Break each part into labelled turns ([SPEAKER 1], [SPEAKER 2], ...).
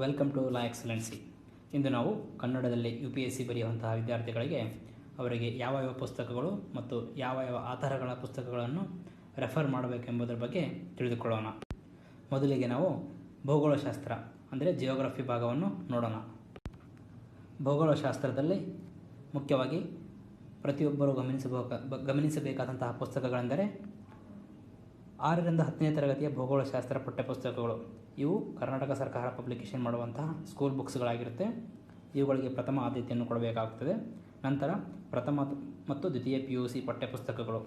[SPEAKER 1] Welcome to La Excellence. ಇಂದು ನಾವು ಕನ್ನಡದಲ್ಲಿ UPSC ಬರೆಯುವಂತಹ ವಿದ್ಯಾರ್ಥಿಗಳಿಗೆ ಅವರಿಗೆ ಯಾವ ಯಾವ ಪುಸ್ತಕಗಳು ಮತ್ತು ಯಾವ ಯಾವ ಆಧಾರಗಳ ಪುಸ್ತಕಗಳನ್ನು ರೆಫರ್ ಮಾಡಬೇಕೆಂಬುದರ ಬಗ್ಗೆ ತಿಳಿದುಕೊಳ್ಳೋಣ. ಮೊದಲಿಗೆ ನಾವು ಭೂಗೋಳಶಾಸ್ತ್ರ ಅಂದರೆ ಜಿಯೋಗ್ರಫಿ ಭಾಗವನ್ನು ನೋಡೋಣ. ಭೂಗೋಳಶಾಸ್ತ್ರದಲ್ಲಿ ಮುಖ್ಯವಾಗಿ ಪ್ರತಿಯೊಬ್ಬರು ಗಮನಿಸಬೇಕಾದಂತಹ ಪುಸ್ತಕಗಳೆಂದರೆ 6ರಿಂದ 10ನೇ ತರಗತಿಯ ಭೂಗೋಳಶಾಸ್ತ್ರ ಪಠ್ಯಪುಸ್ತಕಗಳು. ಇವು ಕರ್ನಾಟಕ ಸರ್ಕಾರ ಪಬ್ಲಿಕೇಶನ್ ಮಾಡುವಂತಹ ಸ್ಕೂಲ್ ಬುಕ್ಸ್ಗಳಾಗಿರುತ್ತೆ. ಇವುಗಳಿಗೆ ಪ್ರಥಮ ಆದ್ಯತೆಯನ್ನು ಕೊಡಬೇಕಾಗುತ್ತದೆ. ನಂತರ ಪ್ರಥಮ ಮತ್ತು ದ್ವಿತೀಯ PUC ಪಠ್ಯಪುಸ್ತಕಗಳು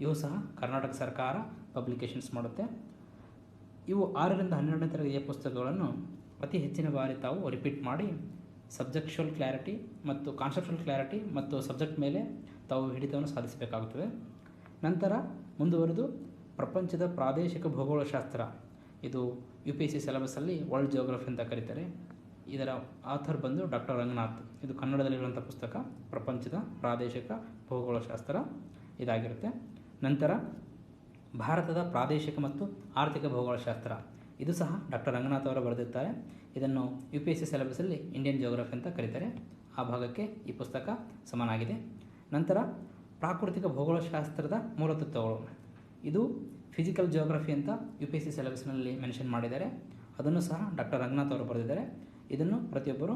[SPEAKER 1] ಇವು ಸಹ ಕರ್ನಾಟಕ ಸರ್ಕಾರ ಪಬ್ಲಿಕೇಶನ್ಸ್ ಮಾಡುತ್ತೆ. ಇವು 6ರಿಂದ 12ನೇ ತರಗತಿಯ ಪುಸ್ತಕಗಳನ್ನು ಅತಿ ಹೆಚ್ಚಿನ ಬಾರಿ ತಾವು ರಿಪೀಟ್ ಮಾಡಿ ಸಬ್ಜೆಕ್ಚುವಲ್ ಕ್ಲಾರಿಟಿ ಮತ್ತು ಕಾನ್ಸೆಪ್ಚುವಲ್ ಕ್ಲಾರಿಟಿ ಮತ್ತು ಸಬ್ಜೆಕ್ಟ್ ಮೇಲೆ ತಾವು ಹಿಡಿತವನ್ನು ಸಾಧಿಸಬೇಕಾಗುತ್ತದೆ. ನಂತರ ಮುಂದುವರೆದು ಪ್ರಪಂಚದ ಪ್ರಾದೇಶಿಕ ಭೂಗೋಳಶಾಸ್ತ್ರ, ಇದು UPSC ಸಿಲೆಬಸ್ಸಲ್ಲಿ ವರ್ಲ್ಡ್ ಜಿಯೋಗ್ರಫಿ ಅಂತ ಕರೀತಾರೆ. ಇದರ ಆಥರ್ ಬಂದು ಡಾಕ್ಟರ್ ರಂಗನಾಥ್. ಇದು ಕನ್ನಡದಲ್ಲಿರುವಂಥ ಪುಸ್ತಕ ಪ್ರಪಂಚದ ಪ್ರಾದೇಶಿಕ ಭೂಗೋಳಶಾಸ್ತ್ರ ಇದಾಗಿರುತ್ತೆ. ನಂತರ ಭಾರತದ ಪ್ರಾದೇಶಿಕ ಮತ್ತು ಆರ್ಥಿಕ ಭೂಗೋಳಶಾಸ್ತ್ರ, ಇದು ಸಹ ಡಾಕ್ಟರ್ ರಂಗನಾಥ್ ಅವರು ಬರೆದಿರ್ತಾರೆ. ಇದನ್ನು UPSC ಸಿಲೆಬಸ್ಸಲ್ಲಿ ಇಂಡಿಯನ್ ಜಿಯೋಗ್ರಫಿ ಅಂತ ಕರೀತಾರೆ. ಆ ಭಾಗಕ್ಕೆ ಈ ಪುಸ್ತಕ ಸಮನಾಗಿದೆ. ನಂತರ ಪ್ರಾಕೃತಿಕ ಭೂಗೋಳಶಾಸ್ತ್ರದ ಮೂಲತತ್ವಗಳು, ಇದು ಫಿಸಿಕಲ್ ಜಿಯೋಗ್ರಫಿ ಅಂತ UPSC ಸಿಲೆಬಸ್ನಲ್ಲಿ ಮೆನ್ಷನ್ ಮಾಡಿದ್ದಾರೆ. ಅದನ್ನು ಸಹ ಡಾಕ್ಟರ್ ರಂಗನಾಥ್ ಅವರು ಬರೆದಿದ್ದಾರೆ. ಇದನ್ನು ಪ್ರತಿಯೊಬ್ಬರು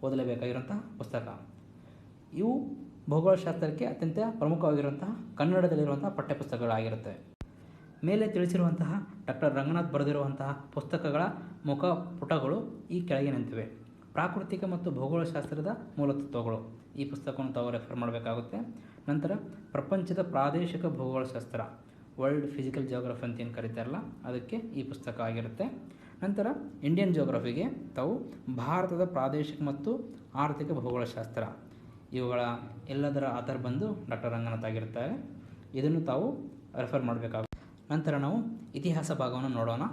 [SPEAKER 1] ಓದಲೇಬೇಕಾಗಿರುವಂತಹ ಪುಸ್ತಕ. ಇವು ಭೂಗೋಳಶಾಸ್ತ್ರಕ್ಕೆ ಅತ್ಯಂತ ಪ್ರಮುಖವಾಗಿರುವಂತಹ ಕನ್ನಡದಲ್ಲಿರುವಂತಹ ಪಠ್ಯಪುಸ್ತಕಗಳಾಗಿರುತ್ತವೆ. ಮೇಲೆ ತಿಳಿಸಿರುವಂತಹ ಡಾಕ್ಟರ್ ರಂಗನಾಥ್ ಬರೆದಿರುವಂತಹ ಪುಸ್ತಕಗಳ ಮುಖಪುಟಗಳು ಈ ಕೆಳಗಿನಂತಿವೆ. ಪ್ರಾಕೃತಿಕ ಮತ್ತು ಭೂಗೋಳಶಾಸ್ತ್ರದ ಮೂಲತತ್ವಗಳು, ಈ ಪುಸ್ತಕವನ್ನು ತಾವು ರೆಫರ್ ಮಾಡಬೇಕಾಗುತ್ತೆ. ನಂತರ ಪ್ರಪಂಚದ ಪ್ರಾದೇಶಿಕ ಭೂಗೋಳಶಾಸ್ತ್ರ, ವರ್ಲ್ಡ್ ಫಿಸಿಕಲ್ ಜಿಯೋಗ್ರಫಿ ಅಂತ ಏನು ಕರೀತಾರಲ್ಲ ಅದಕ್ಕೆ ಈ ಪುಸ್ತಕ ಆಗಿರುತ್ತೆ. ನಂತರ ಇಂಡಿಯನ್ ಜಿಯೋಗ್ರಫಿಗೆ ತಾವು ಭಾರತದ ಪ್ರಾದೇಶಿಕ ಮತ್ತು ಆರ್ಥಿಕ ಭೂಗೋಳಶಾಸ್ತ್ರ, ಇವುಗಳ ಎಲ್ಲದರ ಆಧಾರ ಬಂದು ಡಾಕ್ಟರ್ ರಂಗನಾಥ್ ಆಗಿರ್ತಾರೆ. ಇದನ್ನು ತಾವು ರೆಫರ್ ಮಾಡಬೇಕಾಗುತ್ತೆ. ನಂತರ ನಾವು ಇತಿಹಾಸ ಭಾಗವನ್ನು ನೋಡೋಣ.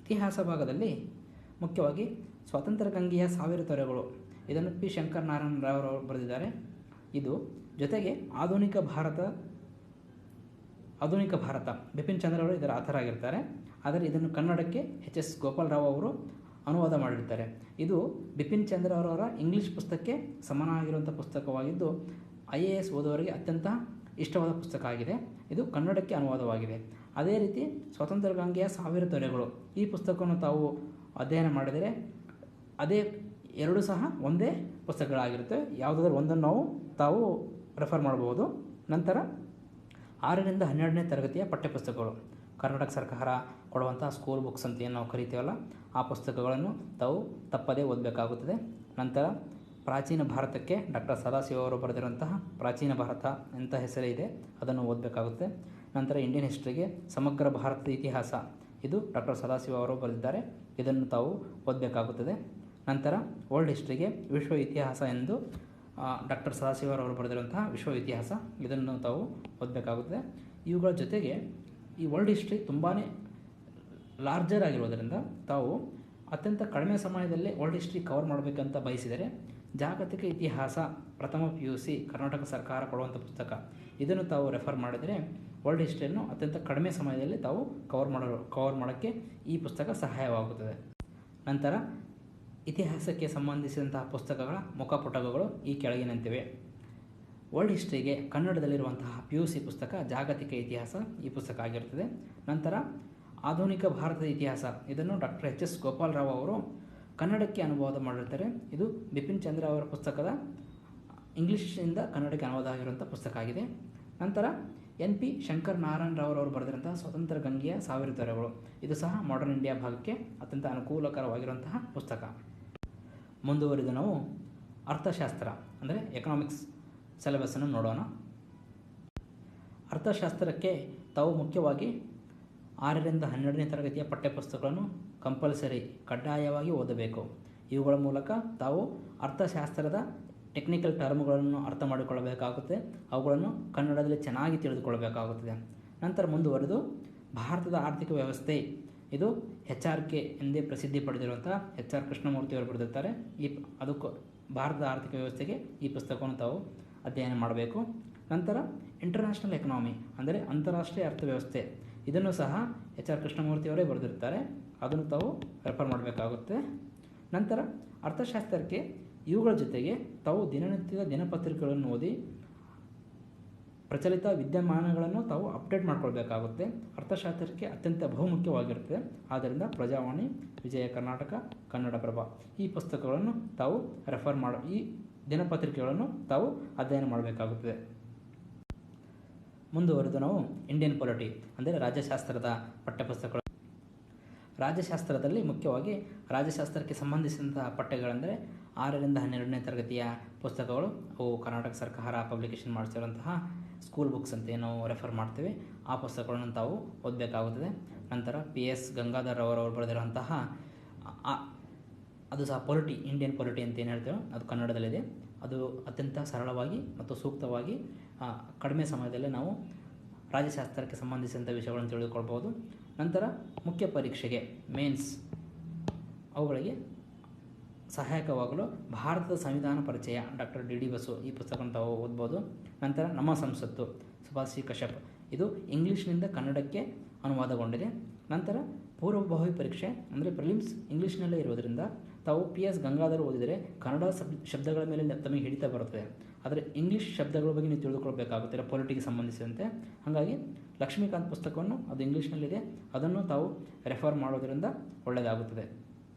[SPEAKER 1] ಇತಿಹಾಸ ಭಾಗದಲ್ಲಿ ಮುಖ್ಯವಾಗಿ ಸ್ವಾತಂತ್ರ್ಯ ಗಂಗೆಯ 1000 ತೊರೆಗಳು, ಇದನ್ನು P. ಶಂಕರ್ ನಾರಾಯಣ ರಾವ್ ಅವರು ಬರೆದಿದ್ದಾರೆ. ಇದು ಜೊತೆಗೆ ಆಧುನಿಕ ಭಾರತ ಬಿಪಿನ್ ಚಂದ್ರ ಅವರು ಇದರ ಆಥರ್ ಆಗಿರ್ತಾರೆ. ಆದರೆ ಇದನ್ನು ಕನ್ನಡಕ್ಕೆ HS ಗೋಪಾಲ್ ರಾವ್ ಅವರು ಅನುವಾದ ಮಾಡಿರ್ತಾರೆ. ಇದು ಬಿಪಿನ್ ಚಂದ್ರ ಅವರವರ ಇಂಗ್ಲೀಷ್ ಪುಸ್ತಕಕ್ಕೆ ಸಮನಾಗಿರುವಂಥ ಪುಸ್ತಕವಾಗಿದ್ದು IAS ಓದುವವರಿಗೆ ಅತ್ಯಂತ ಇಷ್ಟವಾದ ಪುಸ್ತಕ ಆಗಿದೆ. ಇದು ಕನ್ನಡಕ್ಕೆ ಅನುವಾದವಾಗಿದೆ. ಅದೇ ರೀತಿ ಸ್ವಾತಂತ್ರ್ಯ ಗಂಗೆಯ 1000 ತೊರೆಗಳು, ಈ ಪುಸ್ತಕವನ್ನು ತಾವು ಅಧ್ಯಯನ ಮಾಡಿದರೆ ಅದೇ ಎರಡು ಸಹ ಒಂದೇ ಪುಸ್ತಕಗಳಾಗಿರುತ್ತೆ. ಯಾವುದಾದ್ರೂ ಒಂದನ್ನು ತಾವು ರೆಫರ್ ಮಾಡಬಹುದು. ನಂತರ 6ರಿಂದ 12ನೇ ತರಗತಿಯ ಪಠ್ಯಪುಸ್ತಕಗಳು, ಕರ್ನಾಟಕ ಸರ್ಕಾರ ಕೊಡುವಂಥ ಸ್ಕೂಲ್ ಬುಕ್ಸ್ ಅಂತ ಏನು ನಾವು ಕರಿತೀವಲ್ಲ ಆ ಪುಸ್ತಕಗಳನ್ನು ತಾವು ತಪ್ಪದೇ ಓದಬೇಕಾಗುತ್ತದೆ. ನಂತರ ಪ್ರಾಚೀನ ಭಾರತಕ್ಕೆ ಡಾಕ್ಟರ್ ಸದಾಶಿವ ಅವರು ಬರೆದಿರುವಂತಹ ಪ್ರಾಚೀನ ಭಾರತ ಎಂಥ ಹೆಸರೇ ಇದೆ ಅದನ್ನು ಓದಬೇಕಾಗುತ್ತೆ. ನಂತರ ಇಂಡಿಯನ್ ಹಿಸ್ಟ್ರಿಗೆ ಸಮಗ್ರ ಭಾರತದ ಇತಿಹಾಸ, ಇದು ಡಾಕ್ಟರ್ ಸದಾಶಿವ ಅವರು ಬರೆದಿದ್ದಾರೆ. ಇದನ್ನು ತಾವು ಓದಬೇಕಾಗುತ್ತದೆ. ನಂತರ ವರ್ಲ್ಡ್ ಹಿಸ್ಟ್ರಿಗೆ ವಿಶ್ವ ಇತಿಹಾಸ ಎಂದು ಡಾಕ್ಟರ್ ಸದಾಶಿವರವರು ಬರೆದಿರುವಂತಹ ವಿಶ್ವ ಇತಿಹಾಸ, ಇದನ್ನು ತಾವು ಓದಬೇಕಾಗುತ್ತದೆ. ಇವುಗಳ ಜೊತೆಗೆ ಈ ವರ್ಲ್ಡ್ ಹಿಸ್ಟ್ರಿ ತುಂಬಾ ಲಾರ್ಜರ್ ಆಗಿರೋದರಿಂದ ತಾವು ಅತ್ಯಂತ ಕಡಿಮೆ ಸಮಯದಲ್ಲೇ ವರ್ಲ್ಡ್ ಹಿಸ್ಟ್ರಿ ಕವರ್ ಮಾಡಬೇಕಂತ ಬಯಸಿದರೆ ಜಾಗತಿಕ ಇತಿಹಾಸ ಪ್ರಥಮ PUC ಕರ್ನಾಟಕ ಸರ್ಕಾರ ಕೊಡುವಂಥ ಪುಸ್ತಕ, ಇದನ್ನು ತಾವು ರೆಫರ್ ಮಾಡಿದರೆ ವರ್ಲ್ಡ್ ಹಿಸ್ಟ್ರಿಯನ್ನು ಅತ್ಯಂತ ಕಡಿಮೆ ಸಮಯದಲ್ಲಿ ತಾವು ಕವರ್ ಮಾಡೋಕ್ಕೆ ಈ ಪುಸ್ತಕ ಸಹಾಯವಾಗುತ್ತದೆ. ನಂತರ ಇತಿಹಾಸಕ್ಕೆ ಸಂಬಂಧಿಸಿದಂತಹ ಪುಸ್ತಕಗಳ ಮುಖಪುಟಗಳು ಈ ಕೆಳಗಿನಂತಿವೆ. ವರ್ಲ್ಡ್ ಹಿಸ್ಟ್ರಿಗೆ ಕನ್ನಡದಲ್ಲಿರುವಂತಹ PUC ಪುಸ್ತಕ ಜಾಗತಿಕ ಇತಿಹಾಸ, ಈ ಪುಸ್ತಕ ಆಗಿರುತ್ತದೆ. ನಂತರ ಆಧುನಿಕ ಭಾರತದ ಇತಿಹಾಸ, ಇದನ್ನು ಡಾಕ್ಟರ್ HS ಗೋಪಾಲ್ ರಾವ್ ಅವರು ಕನ್ನಡಕ್ಕೆ ಅನುವಾದ ಮಾಡಿರ್ತಾರೆ. ಇದು ಬಿಪಿನ್ ಚಂದ್ರ ಅವರ ಪುಸ್ತಕದ ಇಂಗ್ಲೀಷಿಂದ ಕನ್ನಡಕ್ಕೆ ಅನುವಾದ ಆಗಿರುವಂಥ ಪುಸ್ತಕ ಆಗಿದೆ. ನಂತರ NP ಶಂಕರ್ ನಾರಾಯಣ ರಾವ್ ಅವರು ಬರೆದಿರುವಂತಹ ಸ್ವಾತಂತ್ರ್ಯ ಗಂಗೆಯ 1000 ತೊರೆಗಳು, ಇದು ಸಹ ಮಾಡರ್ನ್ ಇಂಡಿಯಾ ಭಾಗಕ್ಕೆ ಅತ್ಯಂತ ಅನುಕೂಲಕರವಾಗಿರುವಂತಹ ಪುಸ್ತಕ. ಮುಂದುವರಿದು ನಾವು ಅರ್ಥಶಾಸ್ತ್ರ ಅಂದರೆ ಎಕನಾಮಿಕ್ಸ್ ಸಿಲೆಬಸ್ಸನ್ನು ನೋಡೋಣ. ಅರ್ಥಶಾಸ್ತ್ರಕ್ಕೆ ತಾವು ಮುಖ್ಯವಾಗಿ 6ರಿಂದ 12ನೇ ತರಗತಿಯ ಪಠ್ಯಪುಸ್ತಕಗಳನ್ನು ಕಂಪಲ್ಸರಿ ಕಡ್ಡಾಯವಾಗಿ ಓದಬೇಕು. ಇವುಗಳ ಮೂಲಕ ತಾವು ಅರ್ಥಶಾಸ್ತ್ರದ ಟೆಕ್ನಿಕಲ್ ಟರ್ಮ್ಗಳನ್ನು ಅರ್ಥ ಮಾಡಿಕೊಳ್ಳಬೇಕಾಗುತ್ತೆ. ಅವುಗಳನ್ನು ಕನ್ನಡದಲ್ಲಿ ಚೆನ್ನಾಗಿ ತಿಳಿದುಕೊಳ್ಳಬೇಕಾಗುತ್ತದೆ. ನಂತರ ಮುಂದುವರೆದು ಭಾರತದ ಆರ್ಥಿಕ ವ್ಯವಸ್ಥೆ, ಇದು HRK ಎಂದೇ ಪ್ರಸಿದ್ಧಿ ಪಡೆದಿರುವಂಥ HR ಕೃಷ್ಣಮೂರ್ತಿಯವರು ಬರೆದಿರ್ತಾರೆ. ಅದಕ್ಕೂ ಭಾರತದ ಆರ್ಥಿಕ ವ್ಯವಸ್ಥೆಗೆ ಈ ಪುಸ್ತಕವನ್ನು ತಾವು ಅಧ್ಯಯನ ಮಾಡಬೇಕು. ನಂತರ ಇಂಟರ್ನ್ಯಾಷನಲ್ ಎಕನಾಮಿ ಅಂದರೆ ಅಂತಾರಾಷ್ಟ್ರೀಯ ಅರ್ಥವ್ಯವಸ್ಥೆ, ಇದನ್ನು ಸಹ HR ಕೃಷ್ಣಮೂರ್ತಿಯವರೇ ಬರೆದಿರ್ತಾರೆ. ಅದನ್ನು ತಾವು ರೆಫರ್ ಮಾಡಬೇಕಾಗುತ್ತೆ. ನಂತರ ಅರ್ಥಶಾಸ್ತ್ರಕ್ಕೆ ಇವುಗಳ ಜೊತೆಗೆ ತಾವು ದಿನನಿತ್ಯದ ದಿನಪತ್ರಿಕೆಗಳನ್ನು ಓದಿ ಪ್ರಚಲಿತ ವಿದ್ಯಮಾನಗಳನ್ನು ತಾವು ಅಪ್ಡೇಟ್ ಮಾಡ್ಕೊಳ್ಬೇಕಾಗುತ್ತೆ. ಅರ್ಥಶಾಸ್ತ್ರಕ್ಕೆ ಅತ್ಯಂತ ಬಹುಮುಖ್ಯವಾಗಿರುತ್ತದೆ. ಆದ್ದರಿಂದ ಪ್ರಜಾವಾಣಿ, ವಿಜಯ ಕರ್ನಾಟಕ, ಕನ್ನಡಪ್ರಭ ಈ ಪುಸ್ತಕಗಳನ್ನು ತಾವು ಈ ದಿನಪತ್ರಿಕೆಗಳನ್ನು ತಾವು ಅಧ್ಯಯನ ಮಾಡಬೇಕಾಗುತ್ತದೆ. ಮುಂದುವರೆದು ನಾವು ಇಂಡಿಯನ್ ಪೊಲಿಟಿ ಅಂದರೆ ರಾಜ್ಯಶಾಸ್ತ್ರದ ಪಠ್ಯಪುಸ್ತಕಗಳು. ರಾಜ್ಯಶಾಸ್ತ್ರದಲ್ಲಿ ಮುಖ್ಯವಾಗಿ ರಾಜ್ಯಶಾಸ್ತ್ರಕ್ಕೆ ಸಂಬಂಧಿಸಿದಂತಹ ಪಠ್ಯಗಳೆಂದರೆ 6ರಿಂದ 12ನೇ ತರಗತಿಯ ಪುಸ್ತಕಗಳು. ಅವು ಕರ್ನಾಟಕ ಸರ್ಕಾರ ಪಬ್ಲಿಕೇಶನ್ ಮಾಡಿಸಿರುವಂತಹ ಸ್ಕೂಲ್ ಬುಕ್ಸ್ ಅಂತ ನಾವು ರೆಫರ್ ಮಾಡ್ತೀವಿ. ಆ ಪುಸ್ತಕಗಳನ್ನು ತಾವು ಓದಬೇಕಾಗುತ್ತದೆ. ನಂತರ PS ಗಂಗಾಧರ್ ಅವರವರು ಬರೆದಿರುವಂತಹ ಅದು ಸಹ ಪೊಲಿಟಿ, ಇಂಡಿಯನ್ ಪೊಲಿಟಿ ಅಂತ ಏನು ಹೇಳ್ತೇವೆ ಅದು ಕನ್ನಡದಲ್ಲಿದೆ. ಅದು ಅತ್ಯಂತ ಸರಳವಾಗಿ ಮತ್ತು ಸೂಕ್ತವಾಗಿ ಕಡಿಮೆ ಸಮಯದಲ್ಲೇ ನಾವು ರಾಜ್ಯಶಾಸ್ತ್ರಕ್ಕೆ ಸಂಬಂಧಿಸಿದಂಥ ವಿಷಯಗಳನ್ನು ತಿಳಿದುಕೊಳ್ಬೋದು. ನಂತರ ಮುಖ್ಯ ಪರೀಕ್ಷೆಗೆ ಮೇನ್ಸ್ ಅವುಗಳಿಗೆ ಸಹಾಯಕವಾಗಲು ಭಾರತದ ಸಂವಿಧಾನ ಪರಿಚಯ ಡಾಕ್ಟರ್ D.D. ಬಸು ಈ ಪುಸ್ತಕವನ್ನು ತಾವು ಓದ್ಬೋದು. ನಂತರ ನಮ್ಮ ಸಂಸತ್ತು ಸುಭಾಷ್ ಕಶ್ಯಪ್ ಇದು ಇಂಗ್ಲೀಷ್ನಿಂದ ಕನ್ನಡಕ್ಕೆ ಅನುವಾದಗೊಂಡಿದೆ. ನಂತರ ಪೂರ್ವಭಾವಿ ಪರೀಕ್ಷೆ ಅಂದರೆ ಪ್ರಿಲಿಮ್ಸ್ ಇಂಗ್ಲೀಷ್ನಲ್ಲೇ ಇರೋದರಿಂದ ತಾವು PS ಗಂಗಾಧರ್ ಓದಿದರೆ ಕನ್ನಡ ಶಬ್ದಗಳ ಮೇಲೆ ತಮಗೆ ಹಿಡಿತ ಬರುತ್ತದೆ. ಆದರೆ ಇಂಗ್ಲೀಷ್ ಶಬ್ದಗಳ ಬಗ್ಗೆ ನೀವು ತಿಳಿದುಕೊಳ್ಬೇಕಾಗುತ್ತದೆ ಪೊಲಿಟಿಗೆ ಸಂಬಂಧಿಸಿದಂತೆ. ಹಾಗಾಗಿ ಲಕ್ಷ್ಮೀಕಾಂತ್ ಪುಸ್ತಕವನ್ನು ಅದು ಇಂಗ್ಲೀಷ್ನಲ್ಲಿದೆ, ಅದನ್ನು ತಾವು ರೆಫರ್ ಮಾಡೋದರಿಂದ ಒಳ್ಳೆಯದಾಗುತ್ತದೆ.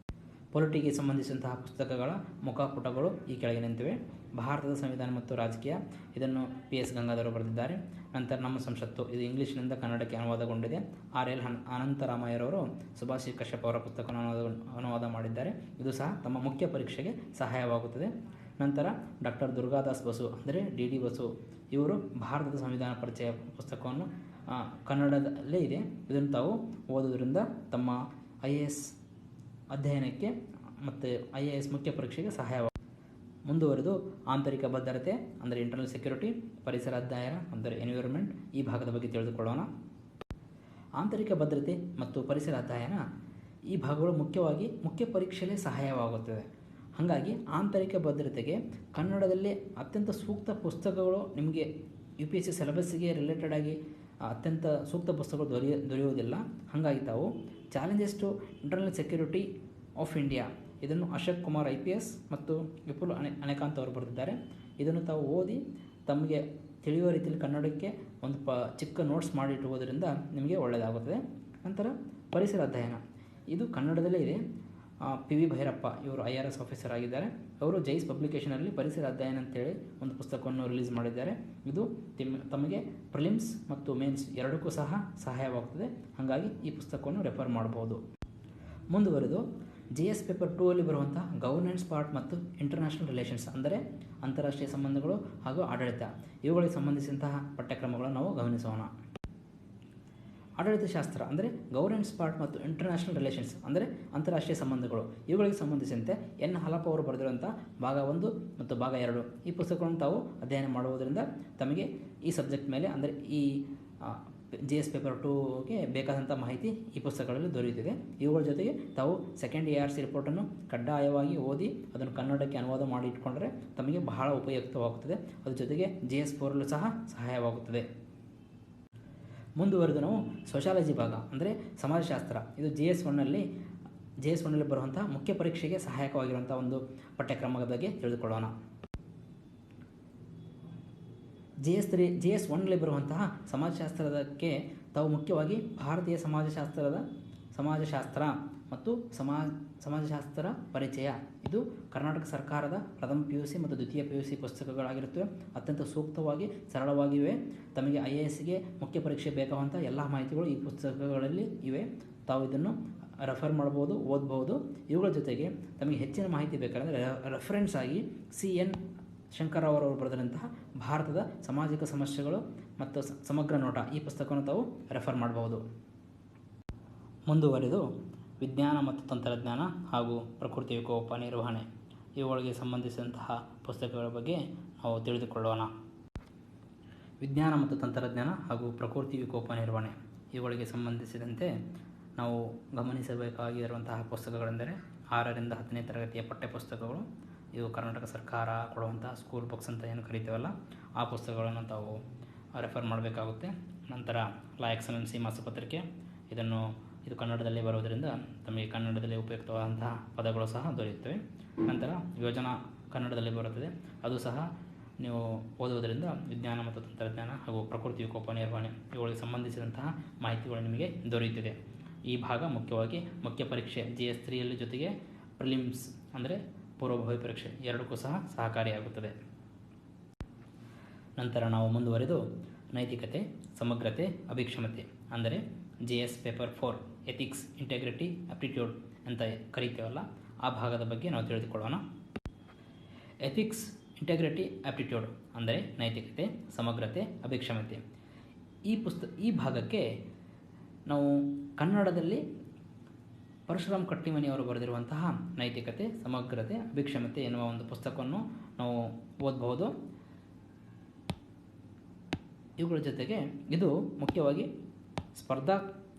[SPEAKER 1] ಪೊಲಿಟಿಗೆ ಸಂಬಂಧಿಸಿದಂತಹ ಪುಸ್ತಕಗಳ ಮುಖಪುಟಗಳು ಈ ಕೆಳಗಿನಂತಿವೆ. ಭಾರತದ ಸಂವಿಧಾನ ಮತ್ತು ರಾಜಕೀಯ ಇದನ್ನು PS ಗಂಗಾಧರ್ ಬರೆದಿದ್ದಾರೆ. ನಂತರ ನಮ್ಮ ಸಂಸತ್ತು ಇದು ಇಂಗ್ಲೀಷ್ನಿಂದ ಕನ್ನಡಕ್ಕೆ ಅನುವಾದಗೊಂಡಿದೆ. RL ಅನಂತರಾಮಯ್ಯರವರು ಸುಭಾಷ್ ಕಶ್ಯಪ್ ಅವರ ಪುಸ್ತಕವನ್ನು ಅನುವಾದ ಮಾಡಿದ್ದಾರೆ. ಇದು ಸಹ ತಮ್ಮ ಮುಖ್ಯ ಪರೀಕ್ಷೆಗೆ ಸಹಾಯವಾಗುತ್ತದೆ. ನಂತರ ಡಾಕ್ಟರ್ ದುರ್ಗಾದಾಸ್ ಬಸು ಅಂದರೆ D.D. ಬಸು ಇವರು ಭಾರತದ ಸಂವಿಧಾನ ಪರಿಚಯ ಪುಸ್ತಕವನ್ನು ಕನ್ನಡದಲ್ಲೇ ಇದೆ. ಇದನ್ನು ತಾವು ಓದೋದ್ರಿಂದ ತಮ್ಮ IAS ಅಧ್ಯಯನಕ್ಕೆ ಮತ್ತು IAS ಮುಖ್ಯ ಪರೀಕ್ಷೆಗೆ ಸಹಾಯವಾಗುತ್ತದೆ. ಮುಂದುವರೆದು ಆಂತರಿಕ ಭದ್ರತೆ ಅಂದರೆ ಇಂಟರ್ನಲ್ ಸೆಕ್ಯೂರಿಟಿ, ಪರಿಸರ ಅಧ್ಯಯನ ಅಂದರೆ ಎನ್ವಿರಾನ್ಮೆಂಟ್ ಈ ಭಾಗದ ಬಗ್ಗೆ ತಿಳಿದುಕೊಳ್ಳೋಣ. ಆಂತರಿಕ ಭದ್ರತೆ ಮತ್ತು ಪರಿಸರ ಅಧ್ಯಯನ ಈ ಭಾಗಗಳು ಮುಖ್ಯವಾಗಿ ಮುಖ್ಯ ಪರೀಕ್ಷೆಯಲ್ಲಿ ಸಹಾಯವಾಗುತ್ತದೆ. ಹಾಗಾಗಿ ಆಂತರಿಕ ಭದ್ರತೆಗೆ ಕನ್ನಡದಲ್ಲಿ ಅತ್ಯಂತ ಸೂಕ್ತ ಪುಸ್ತಕಗಳು ನಿಮಗೆ UPSC ಸಿಲೆಬಸ್ಸಿಗೆ ರಿಲೇಟೆಡ್ ಆಗಿ ಅತ್ಯಂತ ಸೂಕ್ತ ಪುಸ್ತಕಗಳು ದೊರೆಯುವುದಿಲ್ಲ. ಹಾಗಾಗಿ ತಾವು challenges to internal security of India ಇದನ್ನು ಅಶೋಕ್ ಕುಮಾರ್ IPS ಮತ್ತು ವಿಪುಲ್ ಅನೇಕಾಂತ್ ಅವರು ಬರೆದಿದ್ದಾರೆ. ಇದನ್ನು ತಾವು ಓದಿ ತಮಗೆ ತಿಳಿಯುವ ರೀತಿಯಲ್ಲಿ ಕನ್ನಡಕ್ಕೆ ಒಂದು ಚಿಕ್ಕ ನೋಟ್ಸ್ ಮಾಡಿಟ್ಟುವುದರಿಂದ ನಿಮಗೆ ಒಳ್ಳೆಯದಾಗುತ್ತದೆ. ನಂತರ ಪರಿಸರ ಅಧ್ಯಯನ ಇದು ಕನ್ನಡದಲ್ಲೇ ಇದೆ. PV ಭೈರಪ್ಪ ಇವರು IRS ಆಫೀಸರ್ ಆಗಿದ್ದಾರೆ. ಅವರು ಜೈಸ್ ಪಬ್ಲಿಕೇಷನಲ್ಲಿ ಪರಿಸರ ಅಧ್ಯಯನ ಅಂತೇಳಿ ಒಂದು ಪುಸ್ತಕವನ್ನು ರಿಲೀಸ್ ಮಾಡಿದ್ದಾರೆ. ಇದು ತಮಗೆ ಪ್ರಿಲಿಮ್ಸ್ ಮತ್ತು ಮೇನ್ಸ್ ಎರಡಕ್ಕೂ ಸಹ ಸಹಾಯವಾಗುತ್ತದೆ. ಹಾಗಾಗಿ ಈ ಪುಸ್ತಕವನ್ನು ರೆಫರ್ ಮಾಡಬಹುದು. ಮುಂದುವರೆದು GS ಪೇಪರ್ 2 ಅಲ್ಲಿ ಬರುವಂತಹ ಗವರ್ನೆನ್ಸ್ ಪಾರ್ಟ್ ಮತ್ತು ಇಂಟರ್ನ್ಯಾಷನಲ್ ರಿಲೇಷನ್ಸ್ ಅಂದರೆ ಅಂತಾರಾಷ್ಟ್ರೀಯ ಸಂಬಂಧಗಳು ಹಾಗೂ ಆಡಳಿತ ಇವುಗಳಿಗೆ ಸಂಬಂಧಿಸಿದಂತಹ ಪಠ್ಯಕ್ರಮಗಳನ್ನು ನಾವು ಗಮನಿಸೋಣ. ಆಡಳಿತ ಶಾಸ್ತ್ರ ಅಂದರೆ ಗವರ್ನೆನ್ಸ್ ಪಾರ್ಟ್ ಮತ್ತು ಇಂಟರ್ನ್ಯಾಷನಲ್ ರಿಲೇಷನ್ಸ್ ಅಂದರೆ ಅಂತಾರಾಷ್ಟ್ರೀಯ ಸಂಬಂಧಗಳು ಇವುಗಳಿಗೆ ಸಂಬಂಧಿಸಿದಂತೆ N. ಹಲಪ ಅವರು ಬರೆದಿರುವಂಥ ಭಾಗ 1 ಮತ್ತು ಭಾಗ 2 ಈ ಪುಸ್ತಕಗಳನ್ನು ತಾವು ಅಧ್ಯಯನ ಮಾಡುವುದರಿಂದ ತಮಗೆ ಈ ಸಬ್ಜೆಕ್ಟ್ ಮೇಲೆ ಅಂದರೆ ಈ GS ಪೇಪರ್ 2ಗೆ ಬೇಕಾದಂಥ ಮಾಹಿತಿ ಈ ಪುಸ್ತಕಗಳಲ್ಲಿ ದೊರೆಯುತ್ತಿದೆ. ಇವುಗಳ ಜೊತೆಗೆ ತಾವು ಸೆಕೆಂಡ್ ARC ರಿಪೋರ್ಟನ್ನು ಕಡ್ಡಾಯವಾಗಿ ಓದಿ ಅದನ್ನು ಕನ್ನಡಕ್ಕೆ ಅನುವಾದ ಮಾಡಿ ಇಟ್ಕೊಂಡ್ರೆ ತಮಗೆ ಬಹಳ ಉಪಯುಕ್ತವಾಗುತ್ತದೆ. ಅದ್ರ ಜೊತೆಗೆ GS 4 ಸಹ ಸಹಾಯವಾಗುತ್ತದೆ. ಮುಂದುವರೆದು ನಾವು ಸೋಷಾಲಜಿ ಭಾಗ ಅಂದರೆ ಸಮಾಜಶಾಸ್ತ್ರ ಇದು GS 1ನಲ್ಲಿ ಬರುವಂತಹ ಮುಖ್ಯ ಪರೀಕ್ಷೆಗೆ ಸಹಾಯಕವಾಗಿರುವಂಥ ಒಂದು ಪಠ್ಯಕ್ರಮದ ಬಗ್ಗೆ ತಿಳಿದುಕೊಳ್ಳೋಣ. GS 1ನಲ್ಲಿ ಬರುವಂತಹ ಸಮಾಜಶಾಸ್ತ್ರಕ್ಕೆ ತಾವು ಮುಖ್ಯವಾಗಿ ಭಾರತೀಯ ಸಮಾಜಶಾಸ್ತ್ರ ಮತ್ತು ಸಮಾಜಶಾಸ್ತ್ರ ಪರಿಚಯ ಇದು ಕರ್ನಾಟಕ ಸರ್ಕಾರದ ಪ್ರಥಮ PUC ಮತ್ತು ದ್ವಿತೀಯ PUC ಪುಸ್ತಕಗಳಾಗಿರುತ್ತವೆ. ಅತ್ಯಂತ ಸೂಕ್ತವಾಗಿ ಸರಳವಾಗಿವೆ. ತಮಗೆ IASಗೆ ಮುಖ್ಯ ಪರೀಕ್ಷೆ ಬೇಕಾದಂಥ ಎಲ್ಲ ಮಾಹಿತಿಗಳು ಈ ಪುಸ್ತಕಗಳಲ್ಲಿ ಇವೆ. ತಾವು ಇದನ್ನು ರೆಫರ್ ಮಾಡ್ಬೋದು, ಓದ್ಬೋದು. ಇವುಗಳ ಜೊತೆಗೆ ತಮಗೆ ಹೆಚ್ಚಿನ ಮಾಹಿತಿ ಬೇಕಾದರೆ ರೆಫರೆನ್ಸ್ ಆಗಿ CN ಶಂಕರರಾವ್ ಅವರು ಬರೆದಂತಹ ಭಾರತದ ಸಾಮಾಜಿಕ ಸಮಸ್ಯೆಗಳು ಮತ್ತು ಸಮಗ್ರ ನೋಟ ಈ ಪುಸ್ತಕವನ್ನು ತಾವು ರೆಫರ್ ಮಾಡಬಹುದು. ಮುಂದುವರೆದು ವಿಜ್ಞಾನ ಮತ್ತು ತಂತ್ರಜ್ಞಾನ ಹಾಗೂ ಪ್ರಕೃತಿ ವಿಕೋಪ ನಿರ್ವಹಣೆ ಇವುಗಳಿಗೆ ಸಂಬಂಧಿಸಿದಂತಹ ಪುಸ್ತಕಗಳ ಬಗ್ಗೆ ನಾವು ತಿಳಿದುಕೊಳ್ಳೋಣ. ವಿಜ್ಞಾನ ಮತ್ತು ತಂತ್ರಜ್ಞಾನ ಹಾಗೂ ಪ್ರಕೃತಿ ವಿಕೋಪ ನಿರ್ವಹಣೆ ಇವುಗಳಿಗೆ ಸಂಬಂಧಿಸಿದಂತೆ ನಾವು ಗಮನಿಸಬೇಕಾಗಿರುವಂತಹ ಪುಸ್ತಕಗಳೆಂದರೆ 6ರಿಂದ 10ನೇ ತರಗತಿಯ ಪಠ್ಯಪುಸ್ತಕಗಳು. ಇವು ಕರ್ನಾಟಕ ಸರ್ಕಾರ ಕೊಡುವಂಥ ಸ್ಕೂಲ್ ಬುಕ್ಸ್ ಅಂತ ಏನು ಕರಿತೀವಲ್ಲ ಆ ಪುಸ್ತಕಗಳನ್ನು ತಾವು ರೆಫರ್ ಮಾಡಬೇಕಾಗುತ್ತೆ. ನಂತರ ಲಾ ಎಕ್ಸಲೆನ್ಸಿ ಮಾಸಪತ್ರಿಕೆ ಇದು ಕನ್ನಡದಲ್ಲೇ ಬರೋದರಿಂದ ತಮಗೆ ಕನ್ನಡದಲ್ಲಿ ಉಪಯುಕ್ತವಾದಂತಹ ಪದಗಳು ಸಹ ದೊರೆಯುತ್ತವೆ. ನಂತರ ಯೋಜನಾ ಕನ್ನಡದಲ್ಲಿ ಬರುತ್ತದೆ, ಅದು ಸಹ ನೀವು ಓದುವುದರಿಂದ ವಿಜ್ಞಾನ ಮತ್ತು ತಂತ್ರಜ್ಞಾನ ಹಾಗೂ ಪ್ರಕೃತಿ ವಿಕೋಪ ನಿರ್ವಹಣೆ ಇವುಗಳಿಗೆ ಸಂಬಂಧಿಸಿದಂತಹ ಮಾಹಿತಿಗಳು ನಿಮಗೆ ದೊರೆಯುತ್ತದೆ. ಈ ಭಾಗ ಮುಖ್ಯವಾಗಿ ಮುಖ್ಯ ಪರೀಕ್ಷೆ GS3ಯಲ್ಲಿ ಜೊತೆಗೆ ಪ್ರಿಲಿಮ್ಸ್ ಅಂದರೆ ಪೂರ್ವಭಾವಿ ಪರೀಕ್ಷೆ ಎರಡಕ್ಕೂ ಸಹ ಸಹಕಾರಿಯಾಗುತ್ತದೆ. ನಂತರ ನಾವು ಮುಂದುವರೆದು ನೈತಿಕತೆ, ಸಮಗ್ರತೆ, ಅಭಿಕ್ಷಮತೆ ಅಂದರೆ GS paper 4 ethics, integrity, aptitude ಅಂತ ಕರೀತೇವಲ್ಲ, ಆ ಭಾಗದ ಬಗ್ಗೆ ನಾವು ತಿಳಿದುಕೊಳ್ಳೋಣ. ಎಥಿಕ್ಸ್, ಇಂಟೆಗ್ರಿಟಿ, ಆಪ್ಟಿಟ್ಯೂಡ್ ಅಂದರೆ ನೈತಿಕತೆ, ಸಮಗ್ರತೆ, ಅಭಿಕ್ಷಮತೆ. ಈ ಭಾಗಕ್ಕೆ ನಾವು ಕನ್ನಡದಲ್ಲಿ ಪರಶುರಾಮ್ ಕಟ್ಟಿಮನಿಯವರು ಬರೆದಿರುವಂತಹ ನೈತಿಕತೆ, ಸಮಗ್ರತೆ, ಅಭಿಕ್ಷಮತೆ ಎನ್ನುವ ಒಂದು ಪುಸ್ತಕವನ್ನು ನಾವು ಓದಬಹುದು. ಇವುಗಳ ಜೊತೆಗೆ ಇದು ಮುಖ್ಯವಾಗಿ ಸ್ಪರ್ಧಾ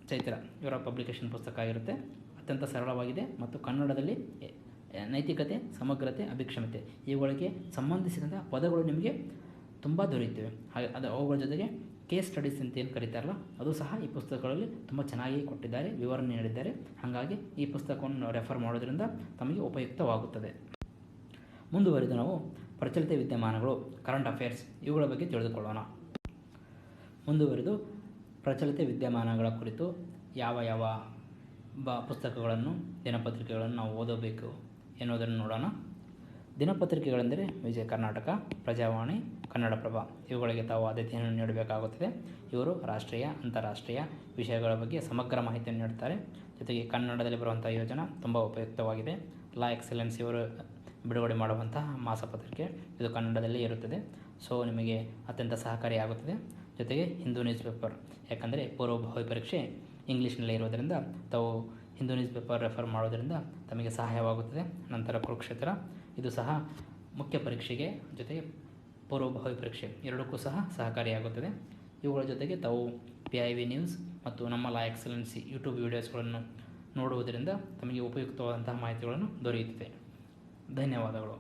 [SPEAKER 1] ಚೈತ್ರ ಇವರ ಪಬ್ಲಿಕೇಶನ್ ಪುಸ್ತಕ ಆಗಿರುತ್ತೆ. ಅತ್ಯಂತ ಸರಳವಾಗಿದೆ ಮತ್ತು ಕನ್ನಡದಲ್ಲಿ ನೈತಿಕತೆ, ಸಮಗ್ರತೆ, ಅಭಿಕ್ಷಮತೆ ಇವುಗಳಿಗೆ ಸಂಬಂಧಿಸಿದಂಥ ಪದಗಳು ನಿಮಗೆ ತುಂಬ ದೊರೆಯುತ್ತವೆ. ಹಾಗೆ ಅವುಗಳ ಜೊತೆಗೆ ಕೇಸ್ ಸ್ಟಡೀಸ್ ಅಂತ ಏನು ಕರೀತಾರಲ್ಲ, ಅದು ಸಹ ಈ ಪುಸ್ತಕಗಳಲ್ಲಿ ತುಂಬ ಚೆನ್ನಾಗಿ ಕೊಟ್ಟಿದ್ದಾರೆ, ವಿವರಣೆ ನೀಡಿದ್ದಾರೆ. ಹಾಗಾಗಿ ಈ ಪುಸ್ತಕವನ್ನು ರೆಫರ್ ಮಾಡೋದ್ರಿಂದ ತಮಗೆ ಉಪಯುಕ್ತವಾಗುತ್ತದೆ. ಮುಂದುವರಿದು ನಾವು ಪ್ರಚಲಿತ ವಿದ್ಯಮಾನಗಳು, ಕರೆಂಟ್ ಅಫೇರ್ಸ್ ಇವುಗಳ ಬಗ್ಗೆ ತಿಳಿದುಕೊಳ್ಳೋಣ. ಮುಂದುವರಿದು ಪ್ರಚಲಿತ ವಿದ್ಯಮಾನಗಳ ಕುರಿತು ಯಾವ ಪುಸ್ತಕಗಳನ್ನು, ದಿನಪತ್ರಿಕೆಗಳನ್ನು ನಾವು ಓದಬೇಕು ಎನ್ನುವುದನ್ನು ನೋಡೋಣ. ದಿನಪತ್ರಿಕೆಗಳೆಂದರೆ ವಿಜಯ ಕರ್ನಾಟಕ, ಪ್ರಜಾವಾಣಿ, ಕನ್ನಡಪ್ರಭ ಇವುಗಳಿಗೆ ತಾವು ಆದ್ಯತೆಯನ್ನು ನೀಡಬೇಕಾಗುತ್ತದೆ. ಇವರು ರಾಷ್ಟ್ರೀಯ, ಅಂತಾರಾಷ್ಟ್ರೀಯ ವಿಷಯಗಳ ಬಗ್ಗೆ ಸಮಗ್ರ ಮಾಹಿತಿಯನ್ನು ನೀಡುತ್ತಾರೆ. ಜೊತೆಗೆ ಕನ್ನಡದಲ್ಲಿ ಬರುವಂಥ ಯೋಜನೆ ತುಂಬ ಉಪಯುಕ್ತವಾಗಿದೆ. ಲಾ ಎಕ್ಸಲೆನ್ಸ್ ಇವರು ಬಿಡುಗಡೆ ಮಾಡುವಂತಹ ಮಾಸಪತ್ರಿಕೆ ಇದು ಕನ್ನಡದಲ್ಲಿ ಇರುತ್ತದೆ. ಸೊ ನಿಮಗೆ ಅತ್ಯಂತ ಸಹಕಾರಿಯಾಗುತ್ತದೆ. ಜೊತೆಗೆ ಹಿಂದೂ ನ್ಯೂಸ್ ಪೇಪರ್, ಯಾಕಂದರೆ ಪೂರ್ವಭಾವಿ ಪರೀಕ್ಷೆ ಇಂಗ್ಲೀಷ್ನಲ್ಲಿ ಇರೋದರಿಂದ ತಾವು ಹಿಂದೂ ನ್ಯೂಸ್ ಪೇಪರ್ ರೆಫರ್ ಮಾಡೋದರಿಂದ ತಮಗೆ ಸಹಾಯವಾಗುತ್ತದೆ. ನಂತರ ಕುರುಕ್ಷೇತ್ರ ಇದು ಸಹ ಮುಖ್ಯ ಪರೀಕ್ಷೆಗೆ ಜೊತೆಗೆ ಪೂರ್ವಭಾವಿ ಪರೀಕ್ಷೆ ಎರಡಕ್ಕೂ ಸಹ ಸಹಕಾರಿಯಾಗುತ್ತದೆ. ಇವುಗಳ ಜೊತೆಗೆ ತಾವು PIB ನ್ಯೂಸ್ ಮತ್ತು ನಮ್ಮ ಲಾ ಎಕ್ಸಲೆನ್ಸಿ ಯೂಟ್ಯೂಬ್ ವೀಡಿಯೋಸ್ಗಳನ್ನು ನೋಡುವುದರಿಂದ ತಮಗೆ ಉಪಯುಕ್ತವಾದಂತಹ ಮಾಹಿತಿಗಳನ್ನು ದೊರೆಯುತ್ತದೆ. ಧನ್ಯವಾದಗಳು.